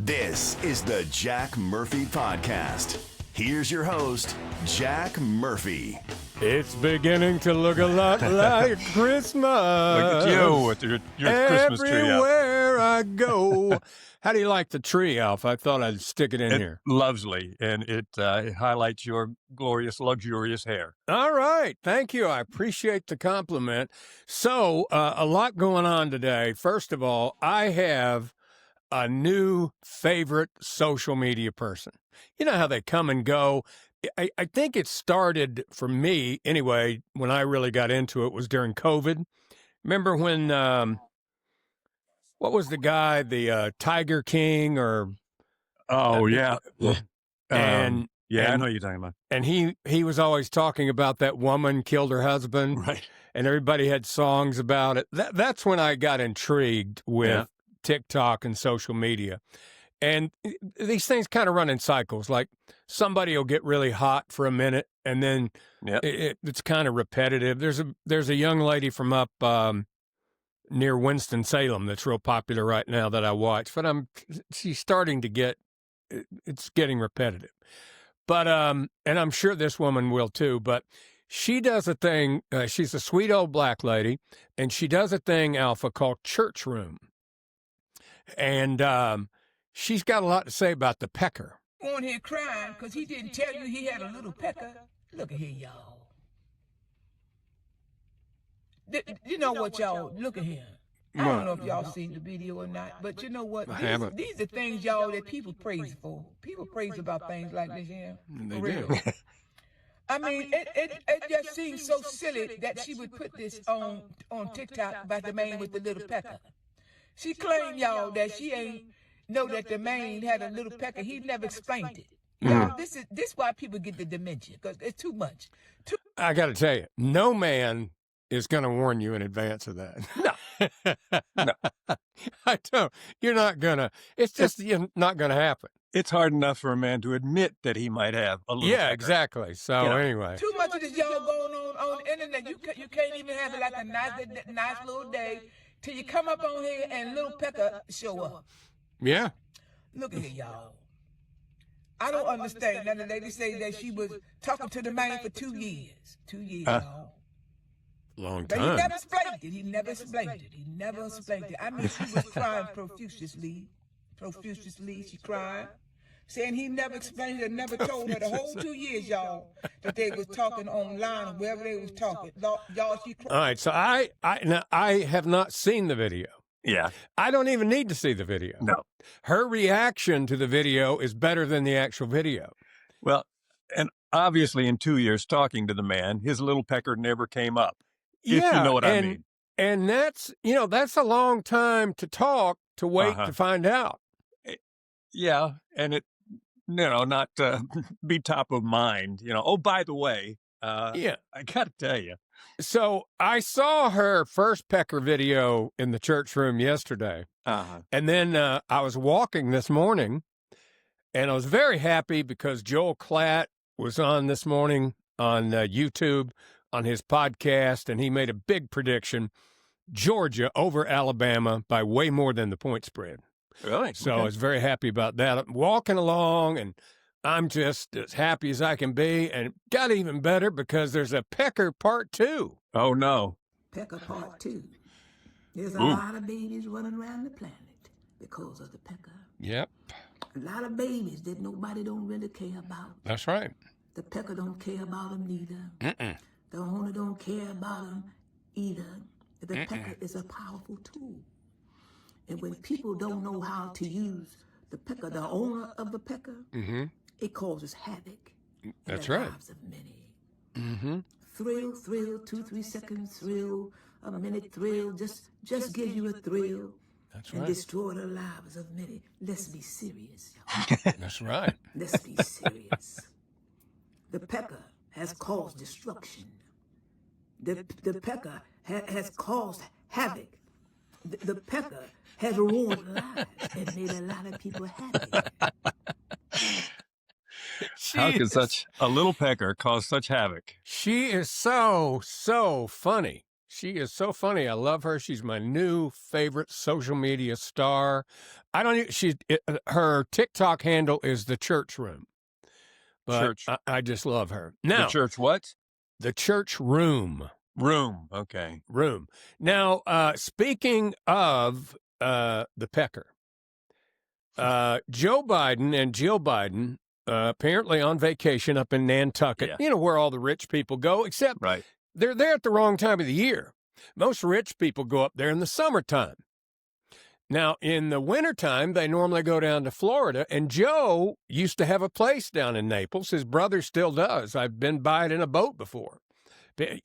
This is the Jack Murphy Podcast. Here's your host, Jack Murphy. It's beginning to look a lot like Christmas. Look at you with your Christmas tree up. Everywhere I go. How do you like the tree, Alf? I thought I'd stick it in here. Lovely, and it highlights your glorious, luxurious hair. All right. Thank you. I appreciate the compliment. So, a lot going on today. First of all, I have a new favorite social media person. You know how they come and go. I think it started for me, anyway, when I really got into it was during COVID. Remember when, what was the guy, the Tiger King or? Oh, yeah. And I know what you're talking about. And he was always talking about that woman killed her husband. Right. And everybody had songs about it. That's when I got intrigued with TikTok and social media. And these things kind of run in cycles. Like somebody will get really hot for a minute, and then it's kind of repetitive. There's a young lady from up near Winston-Salem that's real popular right now that I watch, but she's starting to it's getting repetitive. But and I'm sure this woman will too. But she does a thing. She's a sweet old black lady, and she does a thing, Alpha, called Church Room, and she's got a lot to say about the Pekker. On here crying because he didn't tell you he had a little Pekker. Look at here, y'all. You know what, y'all? Look at here. I don't know if y'all seen the video or not, but you know what? These are things, y'all, that people praise for. People praise about things like this here. They for real. do. I mean, it just seems so silly that she would put this on TikTok about the man with the little Pekker. She claimed, y'all, that she ain't know that the man had a little Pekker. He never explained it. Y'all, this is why people get the dementia, because it's too much. I got to tell you, no man is going to warn you in advance of that. No. I don't. You're not going to. It's just not going to happen. It's hard enough for a man to admit that he might have a little Pekker. Exactly. So anyway. Too much of this, y'all, going on the internet. You can't even have it like a nice little day till you come up on here and little Pekker show up. Yeah. Look at here, y'all. I don't understand. Now the lady say that she was talking to the man for 2 years. 2 years, y'all. Long But time. he never explained it. He never explained it. I mean, she was crying profusely. She cried, saying he never explained it, never told her the whole 2 years, y'all, that they was talking online or wherever they was talking. Y'all, she cried. All right. So I have not seen the video. Yeah. I don't even need to see the video. No. Her reaction to the video is better than the actual video. Well, and obviously in 2 years talking to the man, his little Pekker never came up. If you know what I mean. And that's a long time to talk, to wait to find out. Yeah, and it, not be top of mind. Oh, by the way, I got to tell you. So I saw her first Pekker video in the church room yesterday. And then I was walking this morning, and I was very happy because Joel Klatt was on this morning on YouTube on his podcast, and he made a big prediction. Georgia over Alabama by way more than the point spread. Really? So I was very happy about that. I'm walking along, and I'm just as happy as I can be. And it got even better because there's a Pekker Part 2. Oh, no. Pekker Part 2. There's a lot of babies running around the planet because of the Pekker. Yep. A lot of babies that nobody don't really care about. That's right. The Pekker don't care about them neither. The owner don't care about them either. The Pekker is a powerful tool. And when people don't know how to use the Pekker, the owner of the Pekker, it causes havoc in the lives of many. Thrill, 2-3 seconds thrill, a minute thrill, just give you a thrill. That's and right. destroy the lives of many. Let's be serious. That's right. Let's be serious. The Pekker has caused destruction. The Pekker has caused havoc. The Pekker has ruined lives and made a lot of people happy. How could such a little Pekker cause such havoc? She is so funny. She is so funny. I love her. She's my new favorite social media star. Her TikTok handle is the Church Room. But I just love her. Now, the church what? The Church Room. Room. Okay. Room. Now, speaking of the Pekker, Joe Biden and Jill Biden apparently on vacation up in Nantucket, where all the rich people go, except they're there at the wrong time of the year. Most rich people go up there in the summertime. Now, in the wintertime, they normally go down to Florida, and Joe used to have a place down in Naples. His brother still does. I've been by it in a boat before.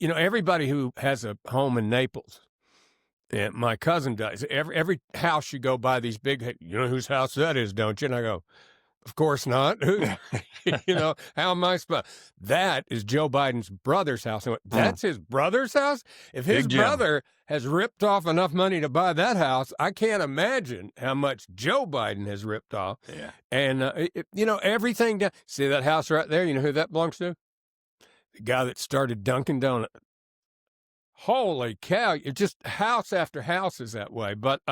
Everybody who has a home in Naples, and my cousin does, every house you go by, these big, you know whose house that is, don't you? And I go, of course not. How am I supposed? That is Joe Biden's brother's house. I went, that's his brother's house? If his brother has ripped off enough money to buy that house, I can't imagine how much Joe Biden has ripped off. Yeah. And, everything. See that house right there? You know who that belongs to? The guy that started Dunkin' Donuts. Holy cow. Just house after house is that way. But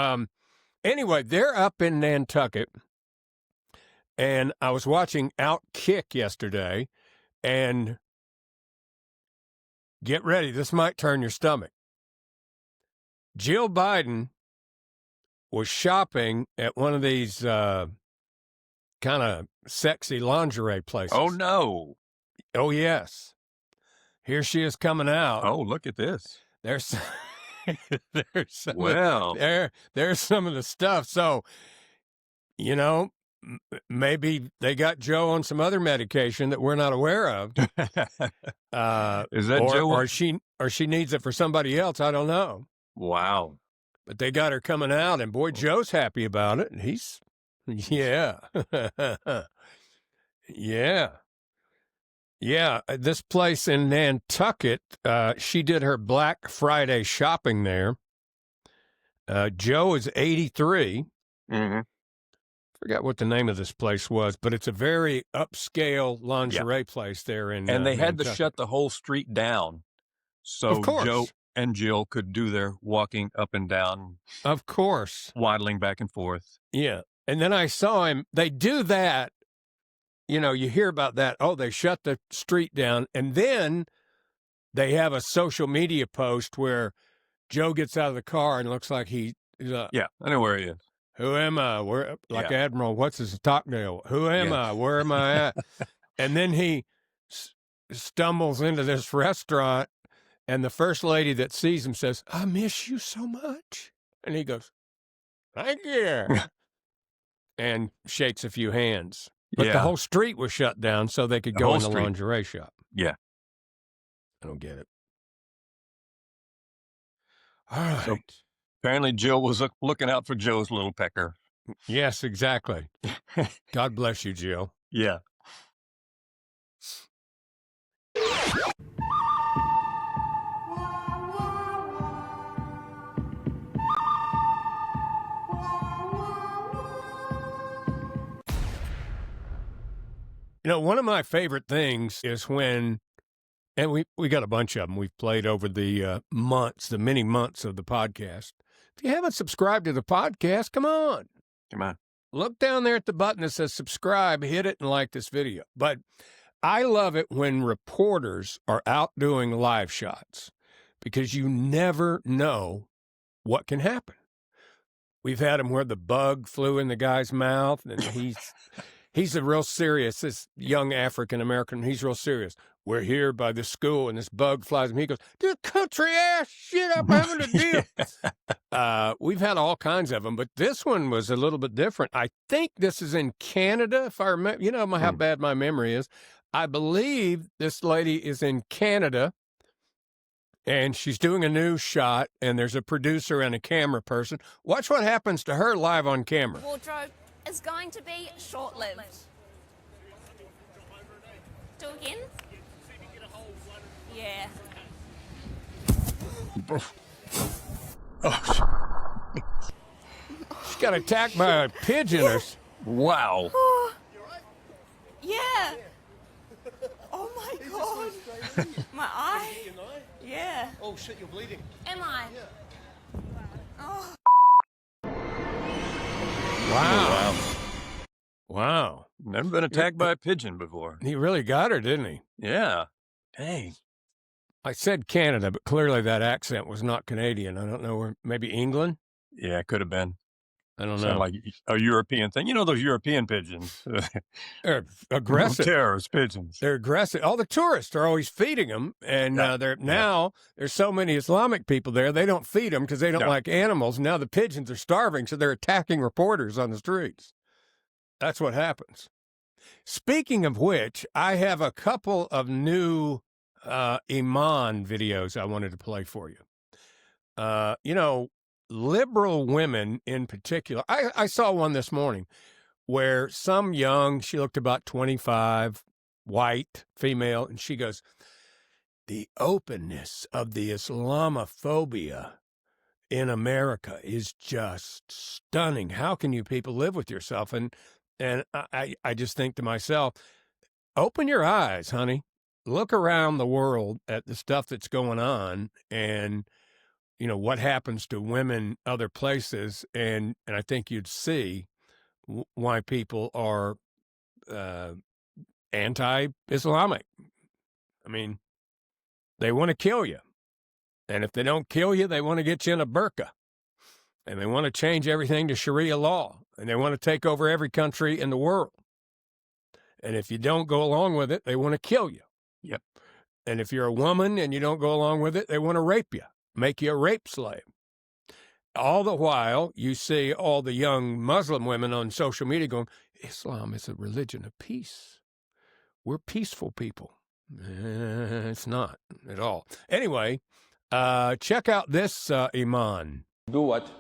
anyway, they're up in Nantucket. And I was watching Outkick yesterday, and get ready, this might turn your stomach. Jill Biden was shopping at one of these kind of sexy lingerie places. Oh, no. Oh, yes. Here she is coming out. Oh, look at this. There's some there's some of the stuff. So, maybe they got Joe on some other medication that we're not aware of. Is that Joe? Or she needs it for somebody else. I don't know. Wow. But they got her coming out, and boy, Joe's happy about it. Yeah. Yeah. This place in Nantucket, she did her Black Friday shopping there. Joe is 83. Mm-hmm. Forgot what the name of this place was, but it's a very upscale lingerie place there in and they had Nantucket. to shut the whole street down so Joe and Jill could do their walking up and down. Of course. Waddling back and forth. Yeah. And then I saw him. They do that. You hear about that. Oh, they shut the street down. And then they have a social media post where Joe gets out of the car and looks like he's I know where he is. Who am I? Where, Admiral, what's his Stockdale? Who am I? Where am I at? And then he stumbles into this restaurant, and the first lady that sees him says, I miss you so much. And he goes, thank you. And shakes a few hands. But the whole street was shut down so they could go in the lingerie shop. Yeah. I don't get it. All right. So, apparently, Jill was looking out for Joe's little Pekker. Yes, exactly. God bless you, Jill. Yeah. One of my favorite things is when, and we got a bunch of them we've played over the many months of the podcast. If you haven't subscribed to the podcast, come on. Look down there at the button that says subscribe, hit it, and like this video. But I love it when reporters are out doing live shots because you never know what can happen. We've had them where the bug flew in the guy's mouth, and he's a real serious, this young African-American, he's real serious. We're here by the school, and this bug flies, and he goes, this country-ass shit I'm having to deal. We've had all kinds of them, but this one was a little bit different. I think this is in Canada, if I remember. How bad my memory is. I believe this lady is in Canada, and she's doing a news shot, and there's a producer and a camera person. Watch what happens to her live on camera. Wardrobe is going to be short-lived. Do again? Yeah. She got attacked by a pigeon. Wow. Yeah. Oh my God. My eye? Yeah. Oh shit, you're bleeding. Am I? Yeah. Oh. Wow. Wow. Never been attacked by a pigeon before. He really got her, didn't he? Yeah. Dang. I said Canada, but clearly that accent was not Canadian. I don't know where, maybe England? Yeah, it could have been. I don't Sounded know. like a European thing. You know those European pigeons? They're aggressive. Terrorist pigeons. They're aggressive. All the tourists are always feeding them, and there's so many Islamic people there, they don't feed them because they don't like animals. Now the pigeons are starving, so they're attacking reporters on the streets. That's what happens. Speaking of which, I have a couple of new Iman videos I wanted to play for you. Liberal women in particular. I saw one this morning where some she looked about 25, white, female, and she goes, the openness of the Islamophobia in America is just stunning. How can you people live with yourself? And I just think to myself, open your eyes, honey. Look around the world at the stuff that's going on and what happens to women other places, and I think you'd see why people are anti-Islamic. I mean, they want to kill you, and if they don't kill you, they want to get you in a burqa, and they want to change everything to Sharia law, and they want to take over every country in the world. And if you don't go along with it, they want to kill you. Yep. And if you're a woman and you don't go along with it, they want to rape you. Make you a rape slave. All the while, you see all the young Muslim women on social media going, Islam is a religion of peace. We're peaceful people. It's not at all. Anyway, check out this Iman. Do what?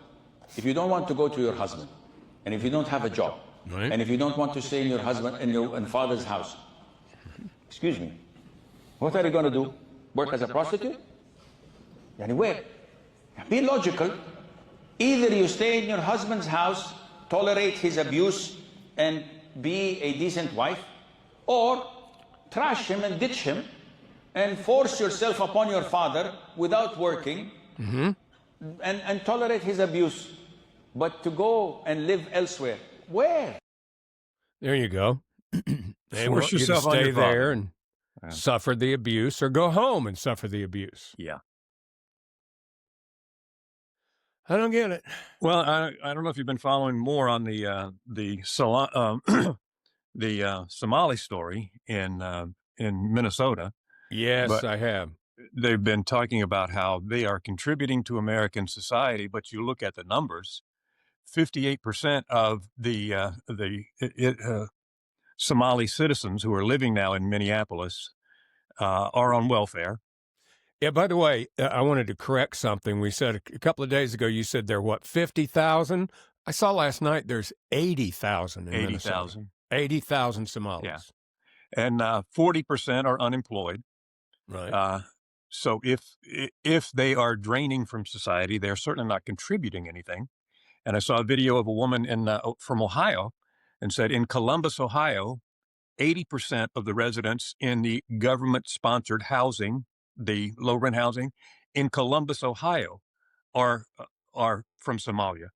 If you don't want to go to your husband, and if you don't have a job, right, and if you don't want to stay in your husband in your father's house, excuse me, what are you going to do? Work as a prostitute? Anyway, be logical. Either you stay in your husband's house, tolerate his abuse, and be a decent wife, or trash him and ditch him, and force yourself upon your father without working, and tolerate his abuse. But to go and live elsewhere, where? There you go. They Force want you to yourself on stay your father. there and suffer the abuse, or go home and suffer the abuse. Yeah. I don't get it. Well, I don't know if you've been following more on the Somali story in Minnesota. Yes, but I have. They've been talking about how they are contributing to American society, but you look at the numbers, 58% of the Somali citizens who are living now in Minneapolis are on welfare. Yeah, by the way, I wanted to correct something. We said a couple of days ago, you said there are, 50,000? I saw last night there's 80,000 in 80,000. 80,000 Somalis. Yeah. And 40% are unemployed. Right. So if they are draining from society, they're certainly not contributing anything. And I saw a video of a woman from Ohio and said in Columbus, Ohio, 80% of the residents in the government-sponsored housing, the low-rent housing in Columbus, Ohio, are from Somalia.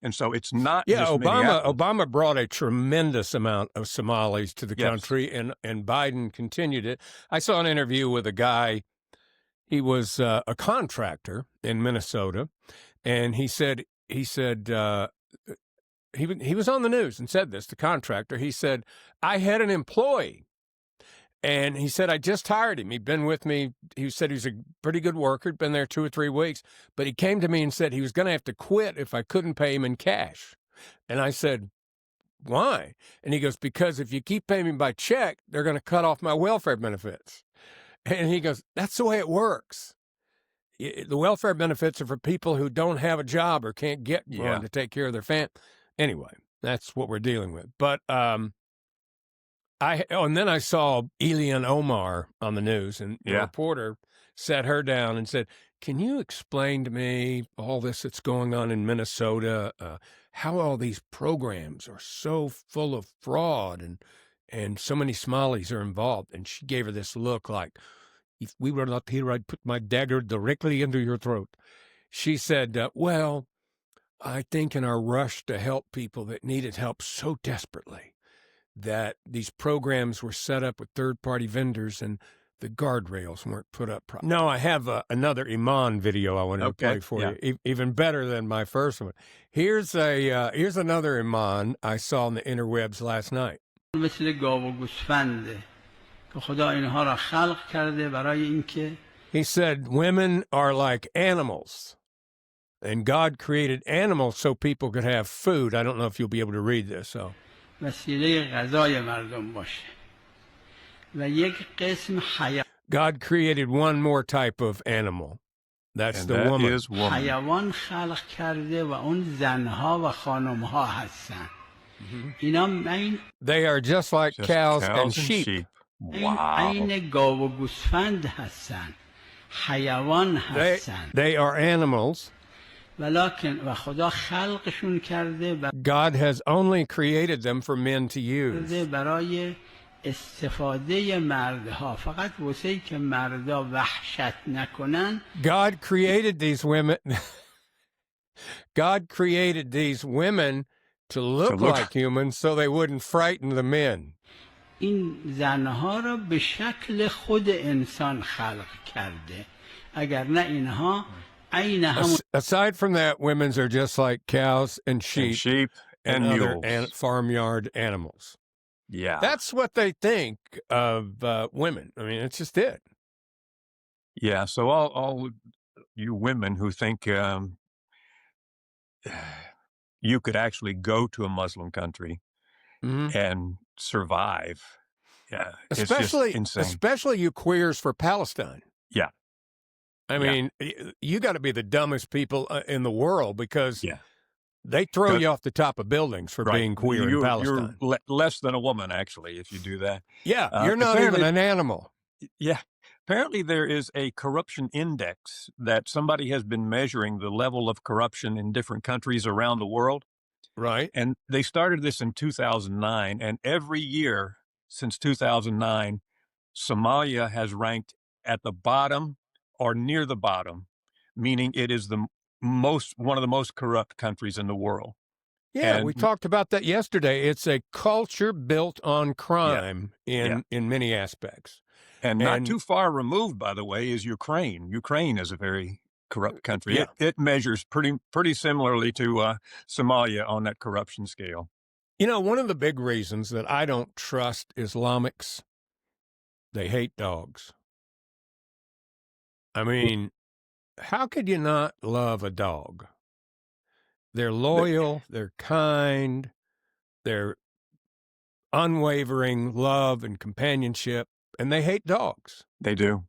And so it's not just Obama brought a tremendous amount of Somalis to the country, and Biden continued it. I saw an interview with a guy. He was a contractor in Minnesota, and he said he was on the news and said this, the contractor. He said, I had an employee, and he said, I just hired him. He'd been with me. He said he was a pretty good worker, had been there 2 or 3 weeks, but he came to me and said he was going to have to quit if I couldn't pay him in cash. And I said, why? And he goes, because if you keep paying me by check, they're going to cut off my welfare benefits. And he goes, that's the way it works. The welfare benefits are for people who don't have a job or can't get one to take care of their family. Anyway, that's what we're dealing with. But and then I saw Ilhan Omar on the news, and the reporter sat her down and said, can you explain to me all this that's going on in Minnesota, how all these programs are so full of fraud and so many Somalis are involved. And she gave her this look like, if we were not here, I'd put my dagger directly into your throat. She said, well, I think in our rush to help people that needed help so desperately that these programs were set up with third-party vendors and the guardrails weren't put up properly. No, I have another Iman video I wanted to play for you, even better than my first one. Here's another Iman I saw on the interwebs last night. مثل گاو و گوسفنده که خدا اینها را خلق کرده برای اینکه He said women are like animals, and God created animals so people could have food. I don't know if you'll be able to read this. So, وسیله غذای مردم باشه و یک قسم God created one more type of animal. That's the woman. حیوان خلق کرده و اون زنها و خانمها هستن. اینا They are just like cows and sheep. Wow. عین گاو و گوسفند هستن. حیوان هستن. They are animals. ولکن و خدا خلقشون کرده God has only created them for men to use. برای استفاده مردها فقط واسه که مردا وحشت نکنن. God created these women. God created these women to look like humans so they wouldn't frighten the men. این زنها را به شکل خود انسان خلق کرده. اگر نه اینها عین همون. Aside from that, women's are just like cows and sheep and other mules. Farmyard animals. Yeah. That's what they think of women. I mean, it's just it. Yeah. So all you women who think you could actually go to a Muslim country and survive. Yeah. Especially, it's just insane. especially you queers for Palestine. Yeah. I mean, you got to be the dumbest people in the world because they throw you off the top of buildings for being queer in Palestine. You're less than a woman, actually, if you do that. Yeah, you're not even an animal. Yeah. Apparently, there is a corruption index that somebody has been measuring the level of corruption in different countries around the world. Right. And they started this in 2009. And every year since 2009, Somalia has ranked at the bottom or near the bottom, meaning it is one of the most corrupt countries in the world. Yeah, we talked about that yesterday. It's a culture built on crime in many aspects. And not too far removed, by the way, is Ukraine. Ukraine is a very corrupt country. Yeah. It measures pretty similarly to Somalia on that corruption scale. You know, one of the big reasons that I don't trust Islamics, they hate dogs. I mean, how could you not love a dog? They're loyal, they're kind, they're unwavering love and companionship, and they hate dogs. They do.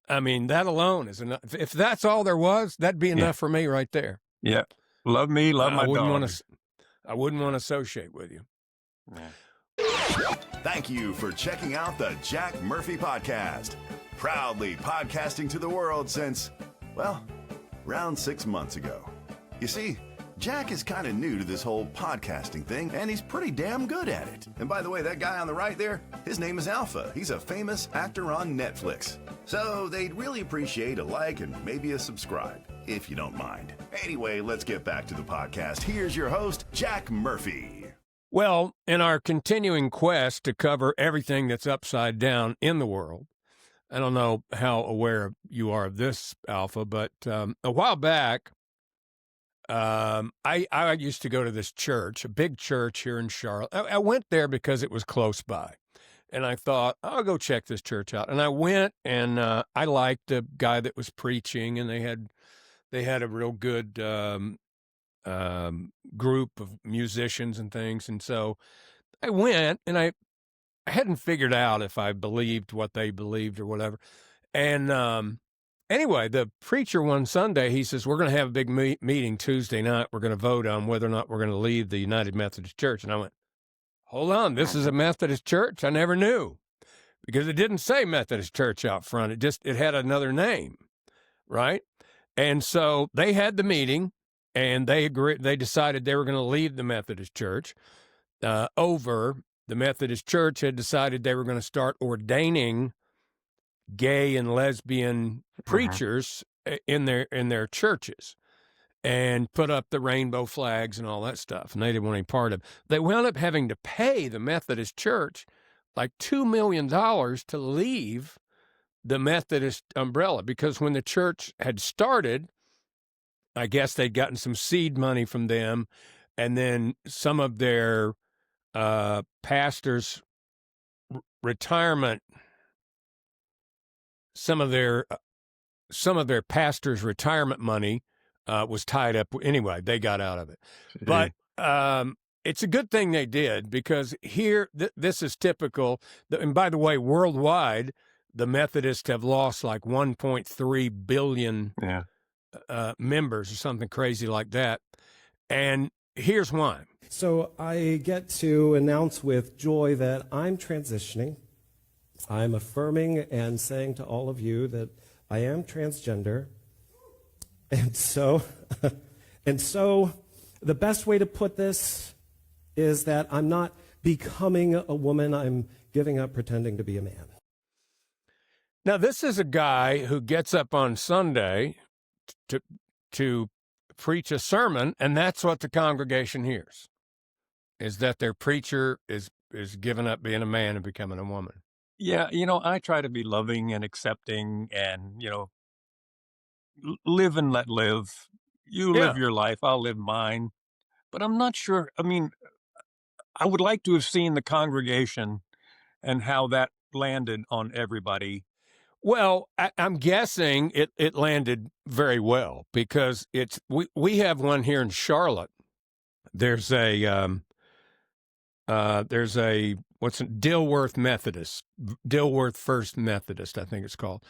I mean, that alone is enough. If that's all there was, that'd be enough for me right there. Yeah. Love me, love my dog. I wouldn't want to associate with you. Yeah. Thank you for checking out the Jack Murphy Podcast. Proudly podcasting to the world since, well, around 6 months ago. You see, Jack is kind of new to this whole podcasting thing, and he's pretty damn good at it. And by the way, that guy on the right there, his name is Alpha. He's a famous actor on Netflix. So they'd really appreciate a like and maybe a subscribe, if you don't mind. Anyway, let's get back to the podcast. Here's your host, Jack Murphy. Well, in our continuing quest to cover everything that's upside down in the world, I don't know how aware you are of this, Alpha, but a while back, I used to go to this church, a big church here in Charlotte. I went there because it was close by, and I thought, I'll go check this church out. And I went, and I liked the guy that was preaching, and they had a real good group of musicians and things. And so I went, and I hadn't figured out if I believed what they believed or whatever. And anyway, the preacher one Sunday, he says, we're going to have a big meeting Tuesday night. We're going to vote on whether or not we're going to leave the United Methodist Church. And I went, hold on, this is a Methodist church? I never knew, because it didn't say Methodist Church out front. It had another name, right? And so they had the meeting, and they decided they were going to leave the Methodist Church over the Methodist Church had decided they were going to start ordaining gay and lesbian preachers in their churches and put up the rainbow flags and all that stuff. And they didn't want any part of it. They wound up having to pay the Methodist Church like $2 million to leave the Methodist umbrella, because when the church had started, I guess they'd gotten some seed money from them, and then some of their pastors' retirement, some of their pastors' retirement money was tied up. Anyway, they got out of it. But it's a good thing they did, because here, this is typical. And by the way, worldwide, the Methodists have lost like 1.3 billion members or something crazy like that. And here's why. So I get to announce with joy that I'm transitioning. I'm affirming and saying to all of you that I am transgender. And so the best way to put this is that I'm not becoming a woman. I'm giving up pretending to be a man. Now, this is a guy who gets up on Sunday to preach a sermon, and that's what the congregation hears, is that their preacher is giving up being a man and becoming a woman. Yeah, I try to be loving and accepting and, live and let live. You live your life, I'll live mine. But I'm not sure. I mean, I would like to have seen the congregation and how that landed on everybody. Well, I'm guessing it landed very well, because we have one here in Charlotte. There's a Dilworth Methodist, Dilworth First Methodist, I think it's called,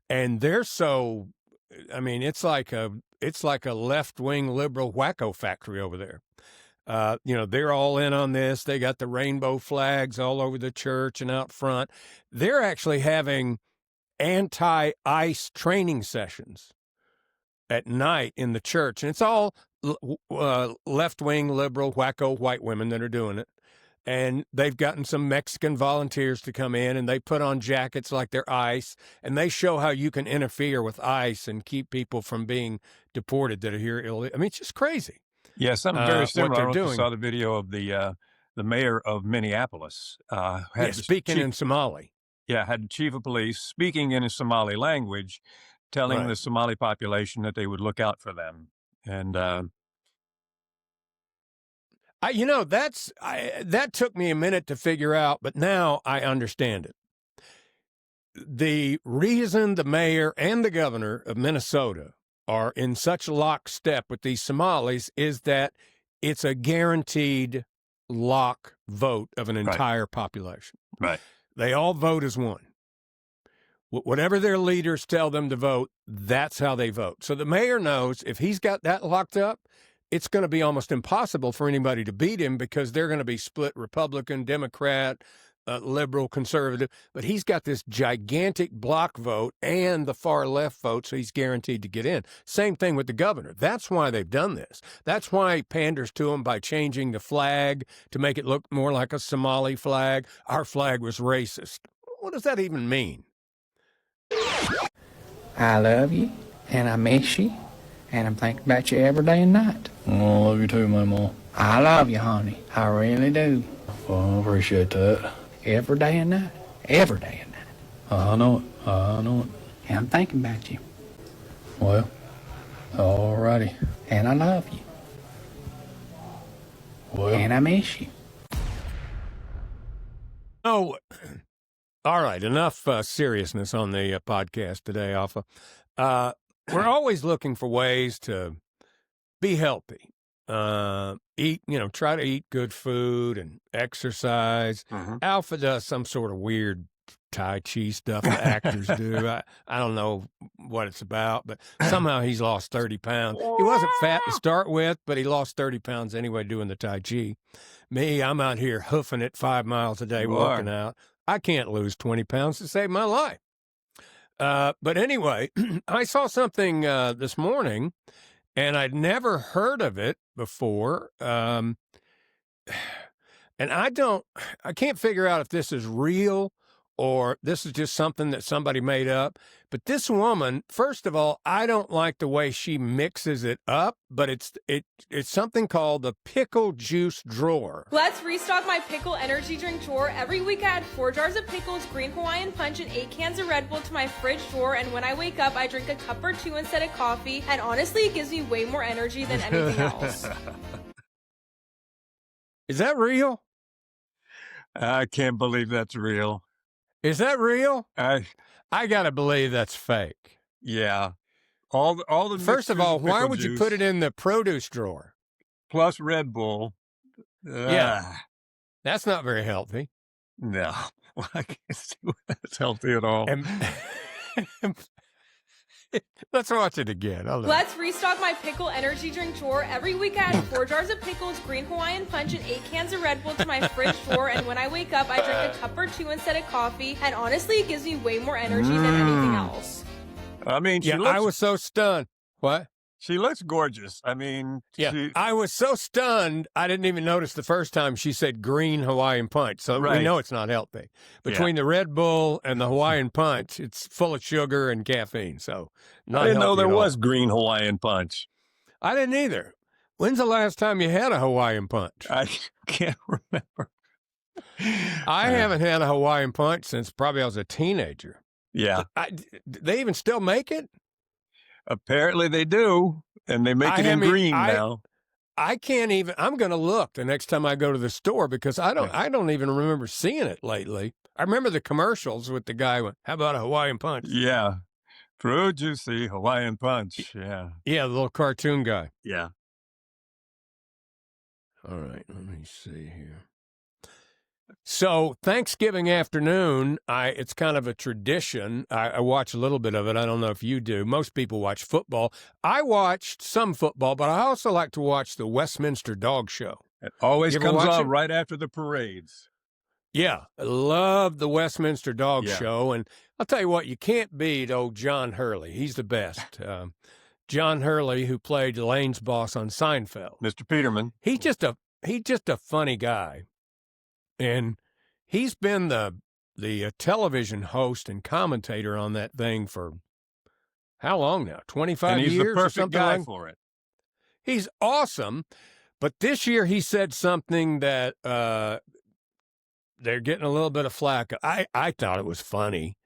and they're so, I mean, it's like a left-wing liberal wacko factory over there. They're all in on this. They got the rainbow flags all over the church and out front. They're actually having anti-ICE training sessions at night in the church. And it's all left-wing liberal wacko white women that are doing it. And they've gotten some Mexican volunteers to come in, and they put on jackets like they're ICE, and they show how you can interfere with ICE and keep people from being deported that are here illegally. I mean, it's just crazy. Yeah, something very similar. What they're I don't know if doing. you saw the video of the mayor of Minneapolis. Speaking in Somali. Yeah, had the chief of police speaking in a Somali language, telling the Somali population that they would look out for them. And that took me a minute to figure out, but now I understand it. The reason the mayor and the governor of Minnesota are in such lockstep with these Somalis is that it's a guaranteed lock vote of an entire population. Right. They all vote as one. Whatever their leaders tell them to vote, that's how they vote. So the mayor knows if he's got that locked up, it's going to be almost impossible for anybody to beat him, because they're going to be split Republican, Democrat, liberal, conservative. But he's got this gigantic block vote and the far left vote, so he's guaranteed to get in. Same thing with the governor. That's why they've done this. That's why he panders to him by changing the flag to make it look more like a Somali flag. Our flag was racist. What does that even mean? I love you, and I miss you, and I'm thinking about you every day and night. I love you too, Mama. I love you, honey. I really do. Well, I appreciate that. Every day and night. Every day and night. I know it. I know it. And I'm thinking about you. Well, alrighty. And I love you. Well. And I miss you. Oh, all right. Enough seriousness on the podcast today, Alpha. We're always looking for ways to be healthy. Eat, try to eat good food and exercise. Alpha does some sort of weird Tai Chi stuff that actors do. I don't know what it's about, but somehow he's lost 30 pounds. He wasn't fat to start with, but he lost 30 pounds anyway doing the Tai Chi. Me, I'm out here hoofing it 5 miles a day, working out. I can't lose 20 pounds to save my life. But anyway, I saw something this morning, and I'd never heard of it before. And I can't figure out if this is real or this is just something that somebody made up. But this woman, first of all, I don't like the way she mixes it up, but it's something called the pickle juice drawer. Let's restock my pickle energy drink drawer. Every week I add 4 jars of pickles, green Hawaiian punch, and 8 cans of Red Bull to my fridge drawer. And when I wake up, I drink a cup or 2 instead of coffee. And honestly, it gives me way more energy than anything else. Is that real? I can't believe that's real. Is that real? I gotta believe that's fake. Yeah. All the First of all, why would juice, you put it in the produce drawer? plus Red Bull? Yeah. That's not very healthy. No. I can't see why that's healthy at all. Let's watch it again. Let's restock my pickle energy drink drawer. Every week I add 4 jars of pickles, green Hawaiian punch, and 8 cans of Red Bull to my fridge drawer. And when I wake up, I drink a cup or 2 instead of coffee. And honestly, it gives me way more energy than anything else. I mean, I was so stunned. What? She looks gorgeous. I mean, I was so stunned, I didn't even notice the first time she said green Hawaiian punch. So we know it's not healthy. Between the Red Bull and the Hawaiian punch, it's full of sugar and caffeine. So not I didn't know healthy there at all. was green Hawaiian punch. I didn't either. When's the last time you had a Hawaiian punch? I can't remember. I haven't had a Hawaiian punch since probably I was a teenager. Yeah. They even still make it? Apparently they do, and they make it in green now. I can't even. I'm going to look the next time I go to the store because I don't even remember seeing it lately. I remember the commercials with the guy went, "How about a Hawaiian punch?" Yeah, fruit juicy Hawaiian punch. Yeah, the little cartoon guy. Yeah. All right, let me see here. So Thanksgiving afternoon, it's kind of a tradition. I watch a little bit of it. I don't know if you do. Most people watch football. I watched some football, but I also like to watch the Westminster Dog Show. It always comes on right after the parades. Yeah, I love the Westminster Dog Show. And I'll tell you what, you can't beat old John Hurley. He's the best. John Hurley, who played Elaine's boss on Seinfeld. Mr. Peterman. He's just a funny guy. And he's been the television host and commentator on that thing for how long now? 25 years? And he's the perfect or something guy for it. He's awesome. But this year he said something that they're getting a little bit of flack. I thought it was funny.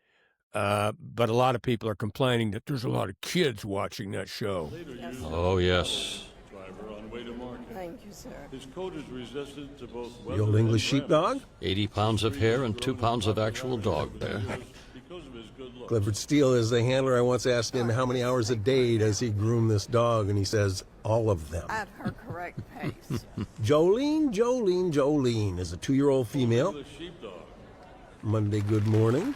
But a lot of people are complaining that there's a lot of kids watching that show. Oh, yes. Thank you, sir. His coat is resistant to both the old English sheepdog? 80 pounds of hair and 2 pounds of actual dog there. Clifford Steele is the handler. I once asked him how many hours a day does he groom this dog, and he says all of them. At her correct pace. Jolene is a 2-year-old female. Monday, good morning.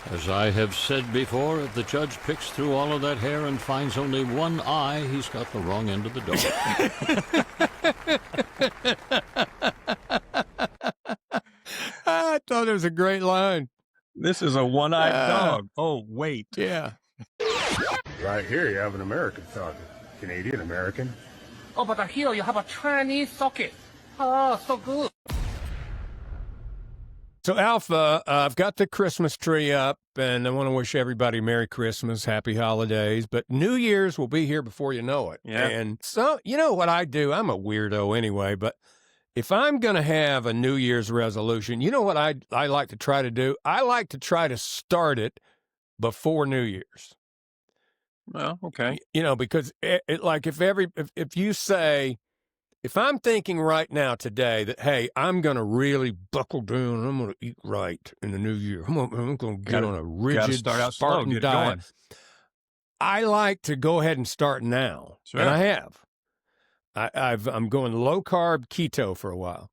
As I have said before, if the judge picks through all of that hair and finds only one eye, he's got the wrong end of the dog. I thought it was a great line. This is a one-eyed dog. Oh, wait. Yeah. Right here you have an American dog. Canadian American. Oh, but here you have a Chinese socket. Oh, so good. So, Alpha, I've got the Christmas tree up, and I want to wish everybody Merry Christmas, Happy Holidays. But New Year's will be here before you know it. Yeah. And so, you know what I do? I'm a weirdo anyway, but if I'm going to have a New Year's resolution, you know what I like to try to do? I like to try to start it before New Year's. Well, okay. You know, because if you say, if I'm thinking right now today that, hey, I'm going to really buckle down and I'm going to eat right in the new year. I'm going to get on a rigid Spartan diet. I like to go ahead and start now. Sure. And I have. I'm going low carb keto for a while.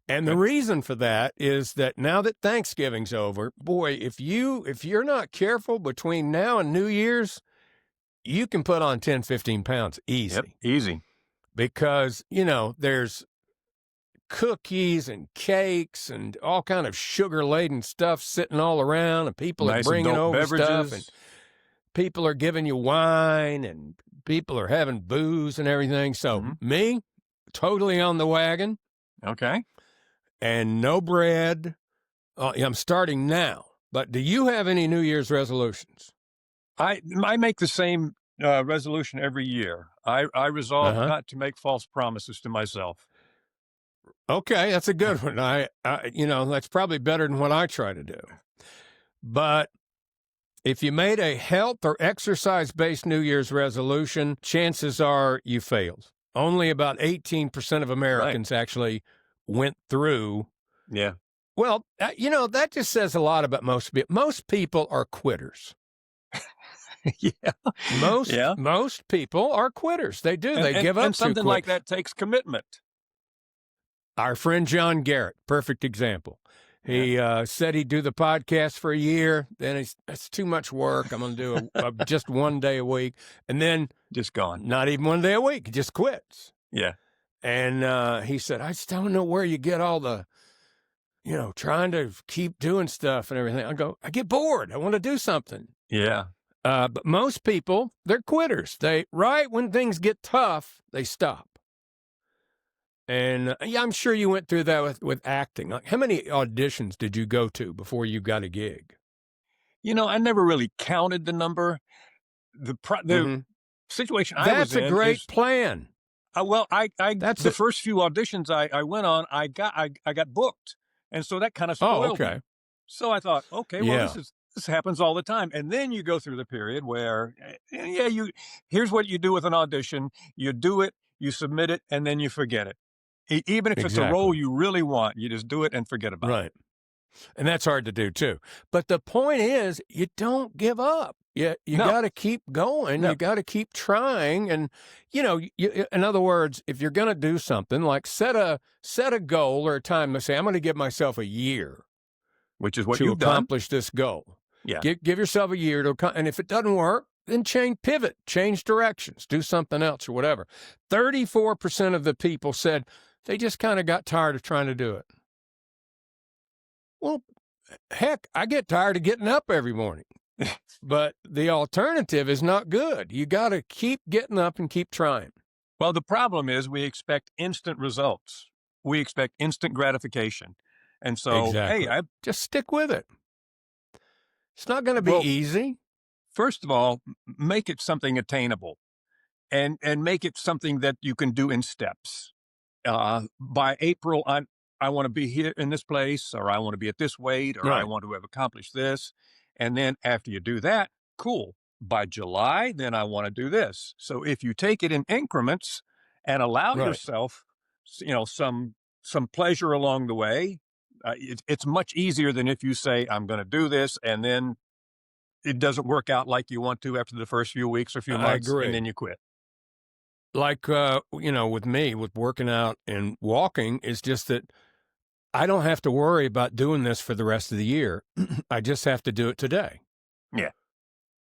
And the reason for that is that now that Thanksgiving's over, boy, if you're not careful between now and New Year's, you can put on 10, 15 pounds easy. Yep, easy. Because, you know, there's cookies and cakes and all kind of sugar-laden stuff sitting all around, and people are bringing over stuff, and people are giving you wine, and people are having booze and everything. So me, totally on the wagon. Okay. And no bread. I'm starting now. But do you have any New Year's resolutions? I make the same resolution every year. I resolve not to make false promises to myself. Okay, that's a good one. That's probably better than what I try to do. But if you made a health or exercise-based New Year's resolution, chances are you failed. Only about 18% of Americans actually went through. Yeah. Well, that just says a lot about most people. Most people are quitters. Most people are quitters. They do. They give up and something too quick. like that takes commitment. Our friend John Garrett, perfect example. He said he'd do the podcast for a year. Then it's too much work. I'm going to do just one day a week. And then just gone. Not even one day a week. He just quits. Yeah. And he said, I just don't know where you get all the, trying to keep doing stuff and everything. I get bored. I want to do something. Yeah. But most people, they're quitters. Right when things get tough, they stop. And I'm sure you went through that with acting. Like, how many auditions did you go to before you got a gig? I never really counted the number. The situation I was in. That's a great plan. The first few auditions I went on, I got booked, and so that kind of spoiled me. So I thought, okay, well, this happens all the time. And then you go through the period where, here's what you do with an audition: you do it, you submit it, and then you forget it. Even if it's a role you really want, you just do it and forget about it. Right. And that's hard to do, too. But the point is, you don't give up. You got to keep going. No. You got to keep trying. And, in other words, if you're going to do something, like set a goal or a time to say, I'm going to give myself a year. Which is what you've done. To accomplish this goal. Yeah. Give yourself a year and if it doesn't work, then pivot, change directions, do something else or whatever. 34% of the people said they just kind of got tired of trying to do it. Well, heck, I get tired of getting up every morning. But the alternative is not good. You got to keep getting up and keep trying. Well, the problem is we expect instant results. We expect instant gratification. And so, hey, just stick with it. It's not going to be easy. First of all, make it something attainable and make it something that you can do in steps. By April, I want to be here in this place, or I want to be at this weight, or I want to have accomplished this. And then after you do that, cool. By July, then I want to do this. So if you take it in increments and allow yourself, some pleasure along the way, it's much easier than if you say, I'm going to do this, and then it doesn't work out like you want to after the first few weeks or few months, and then you quit. Like, with me, with working out and walking, it's just that I don't have to worry about doing this for the rest of the year. I just have to do it today. Yeah.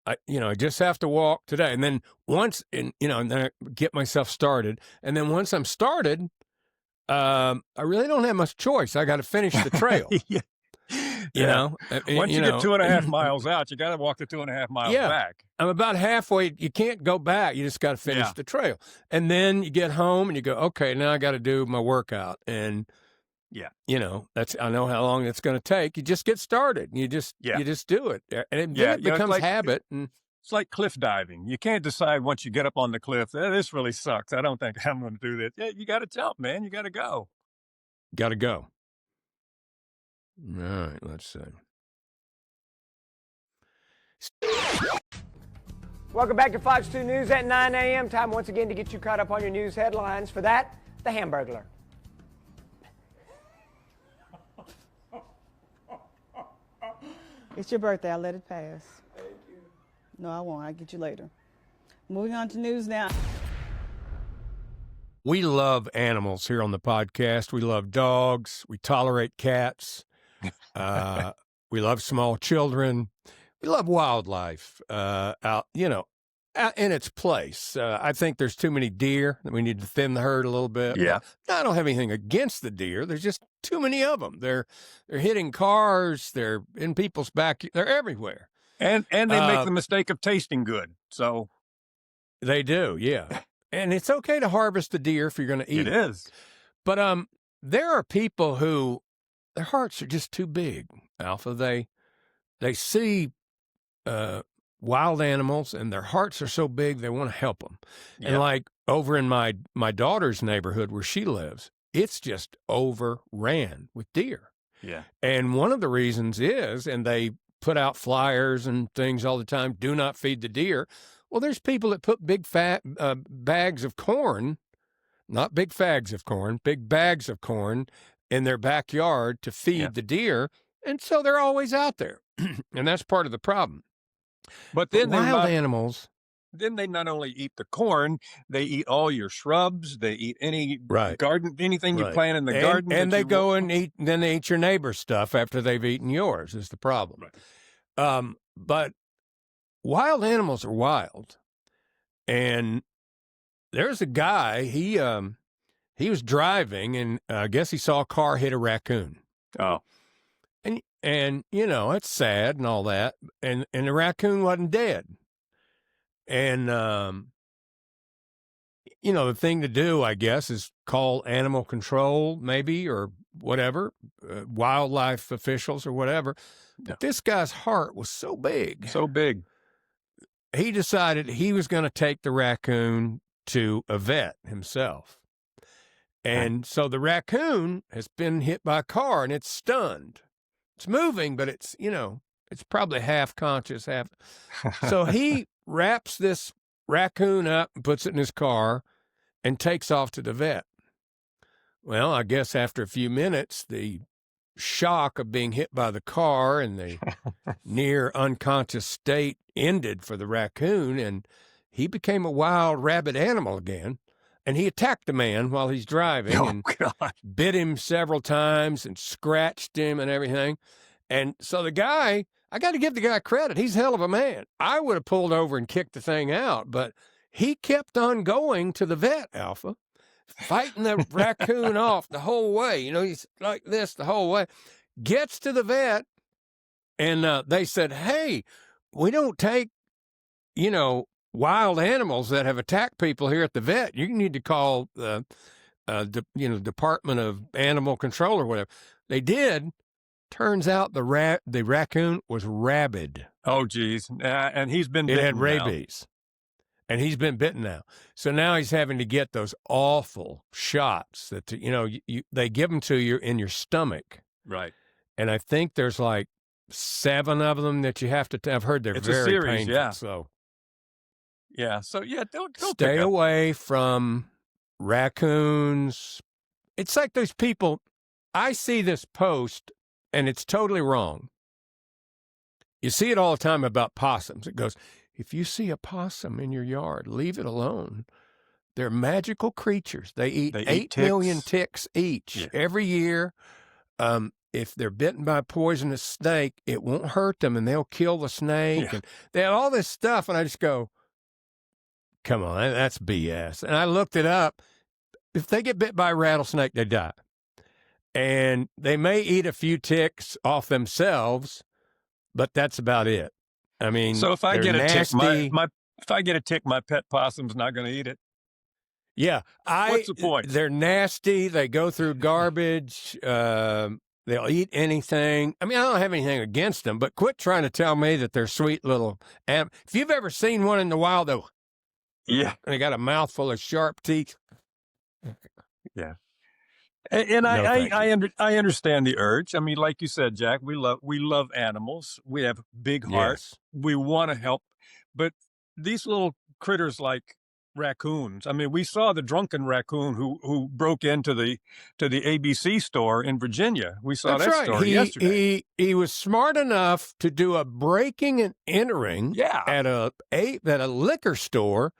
I just have to walk today. And then and then I get myself started. And then once I'm started, I really don't have much choice. I got to finish the trail. Once you get 2.5 miles out, you got to walk the 2.5 miles back. I'm about halfway. You can't go back. You just got to finish the trail. And then you get home and you go, okay, now I got to do my workout. And, I know how long it's going to take. You just get started. You just do it. And then it becomes habit. And it's like cliff diving. You can't decide once you get up on the cliff, this really sucks. I don't think I'm going to do this. Yeah, you got to jump, man. You got to go. Got to go. All right, let's see. Welcome back to Fox 2 News at 9 a.m. Time once again to get you caught up on your news headlines. For that, the Hamburglar. It's your birthday. I'll let it pass. Thank you. No, I won't. I'll get you later. Moving on to news now. We love animals here on the podcast. We love dogs. We tolerate cats. We love small children. We love wildlife out in its place. I think there's too many deer. We need to thin the herd a little bit. Yeah. I don't have anything against the deer. There's just too many of them. They're hitting cars. They're in people's back. They're everywhere. And they make the mistake of tasting good. So they do, yeah. And it's okay to harvest the deer if you're going to eat it. It is. But there are people who their hearts are just too big, Alpha. They see wild animals and their hearts are so big they want to help them. Yep. And like over in my daughter's neighborhood where she lives, it's just overran with deer. Yeah. And one of the reasons is, and they put out flyers and things all the time, do not feed the deer. Well, there's people that put big fat bags of corn, not big fags of corn, big bags of corn in their backyard to feed the deer. And so they're always out there. And that's part of the problem. But then wild animals. Then they not only eat the corn, they eat all your shrubs. They eat any garden, anything you plant in the garden. And they go and eat, then they eat your neighbor's stuff after they've eaten yours is the problem. Right. But wild animals are wild. And there's a guy, he was driving and I guess he saw a car hit a raccoon. Oh. And you know, it's sad and all that. And the raccoon wasn't dead. And, you know, the thing to do, I guess, is call animal control, maybe, or whatever, wildlife officials or whatever. But this guy's heart was so big. So big. He decided he was going to take the raccoon to a vet himself. And so the raccoon has been hit by a car and it's stunned. It's moving, but it's, you know, it's probably half conscious, half. So he wraps this raccoon up and puts it in his car and takes off to the vet. Well, I guess after a few minutes, the shock of being hit by the car and the near unconscious state ended for the raccoon, and he became a wild rabid animal again. And he attacked the man while he's driving and bit him several times and scratched him and everything. And so the guy, I got to give the guy credit. He's a hell of a man. I would have pulled over and kicked the thing out, but he kept on going to the vet, Alpha, fighting the raccoon off the whole way. You know, he's like this the whole way. Gets to the vet, and they said, hey, we don't take, you know, wild animals that have attacked people here at the vet. You need to call the Department of Animal Control or whatever. They did. Turns out the raccoon was rabid. Oh, geez. And he's been bitten. It had rabies. And he's been bitten now. So now he's having to get those awful shots that, you know, they give them to you in your stomach. Right. And I think there's like 7 of them that you have to, I've heard they're it's very a series, painful. yeah. So. Yeah. So, yeah, don't stay away from raccoons. It's like those people. I see this post, and it's totally wrong. You see it all the time about possums. It goes, if you see a possum in your yard, leave it alone. They're magical creatures. They eat 8 million ticks each every year. If they're bitten by a poisonous snake, it won't hurt them, and they'll kill the snake. And they have all this stuff, and I just go, come on, that's BS. And I looked it up. If they get bit by a rattlesnake, they die. And they may eat a few ticks off themselves, but that's about it. I mean, so if I get nasty. if I get a tick, my pet possum's not going to eat it. Yeah. What's the point? They're nasty. They go through garbage. They'll eat anything. I mean, I don't have anything against them, but quit trying to tell me that they're sweet little animals. If you've ever seen one in the wild, though, yeah, they got a mouthful of sharp teeth. Yeah. And I understand the urge. I mean, like you said, Jack, we love animals. We have big hearts. Yes. We want to help, but these little critters like raccoons. I mean, we saw the drunken raccoon who broke into the ABC store in Virginia. We saw that story yesterday. He was smart enough to do a breaking and entering at a liquor store.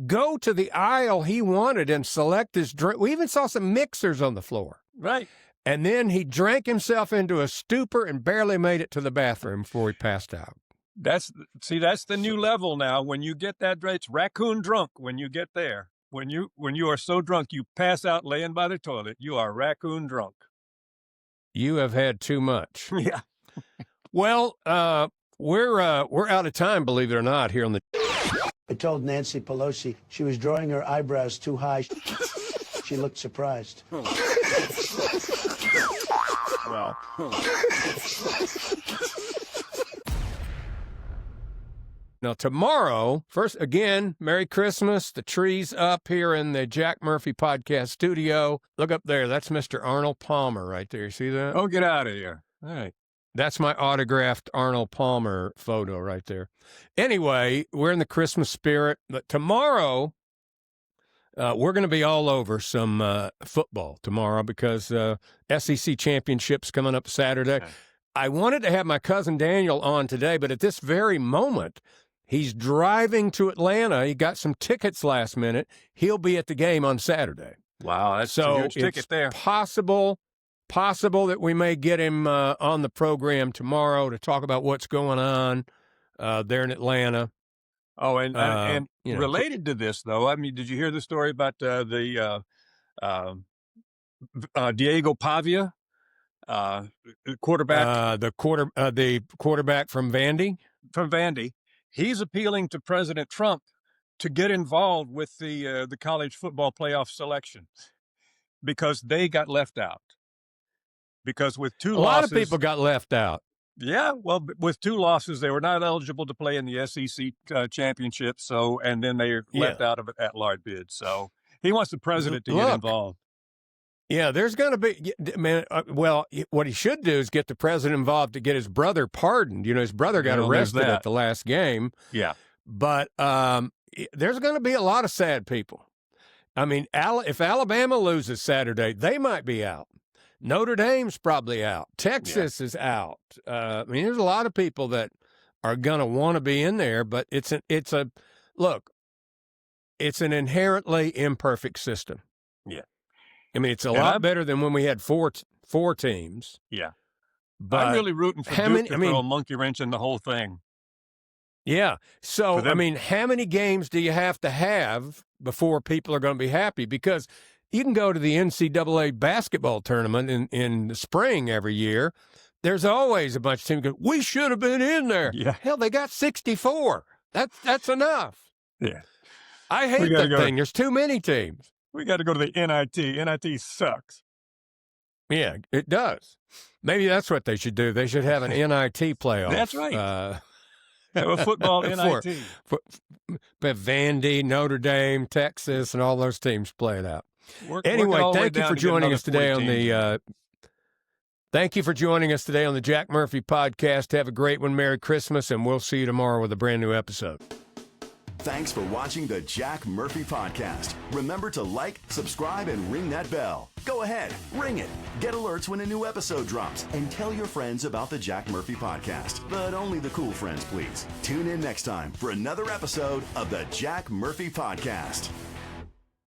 Go to the aisle he wanted and select his drink. We even saw some mixers on the floor. Right. And then he drank himself into a stupor and barely made it to the bathroom before he passed out. That's the new level now. When you get that, it's raccoon drunk when you get there. When you are so drunk you pass out laying by the toilet, you are raccoon drunk. You have had too much. Yeah. Well, we're out of time, believe it or not, here on the. I told Nancy Pelosi she was drawing her eyebrows too high. She looked surprised. Well. Now, tomorrow, first, again, Merry Christmas. The tree's up here in the Jack Murphy Podcast studio. Look up there. That's Mr. Arnold Palmer right there. You see that? Oh, get out of here. All right. That's my autographed Arnold Palmer photo right there. Anyway, we're in the Christmas spirit. But tomorrow, we're going to be all over some football tomorrow because SEC Championship's coming up Saturday. Okay. I wanted to have my cousin Daniel on today, but at this very moment, he's driving to Atlanta. He got some tickets last minute. He'll be at the game on Saturday. Wow, that's a huge ticket there. Possible that we may get him on the program tomorrow to talk about what's going on there in Atlanta. Oh, and related to this, though, I mean, did you hear the story about the Diego Pavia, quarterback? The quarterback from Vandy? From Vandy. He's appealing to President Trump to get involved with the college football playoff selection because they got left out. Because with two losses... A lot of people got left out. Yeah, well, with two losses, they were not eligible to play in the SEC championship, and then they left out of it at large bid. So he wants the president to get involved. Yeah, there's going to be, man, what he should do is get the president involved to get his brother pardoned. You know, his brother got arrested at the last game. Yeah. But there's going to be a lot of sad people. I mean, if Alabama loses Saturday, they might be out. Notre Dame's probably out. Texas is out. I mean, there's a lot of people that are going to want to be in there, but it's an inherently imperfect system. Yeah. I mean, it's a lot better than when we had four teams. Yeah. But I'm really rooting for Duke to throw a monkey wrench in the whole thing. Yeah. So, I mean, how many games do you have to have before people are going to be happy? Because you can go to the NCAA basketball tournament in the spring every year. There's always a bunch of teams going, we should have been in there. Yeah. Hell, they got 64. That's enough. Yeah. I hate that thing. There's too many teams. We got to go to the NIT. NIT sucks. Yeah, it does. Maybe that's what they should do. They should have an NIT playoff. That's right. Have a football NIT. But Vandy, Notre Dame, Texas, and all those teams play it out. Anyway, thank you for joining us today on the Thank you for joining us today on the Jack Murphy Podcast. Have a great one. Merry Christmas, and we'll see you tomorrow with a brand new episode. Thanks for watching the Jack Murphy Podcast. Remember to like, subscribe, and ring that bell. Go ahead, ring it. Get alerts when a new episode drops, and tell your friends about the Jack Murphy Podcast. But only the cool friends, please. Tune in next time for another episode of the Jack Murphy Podcast.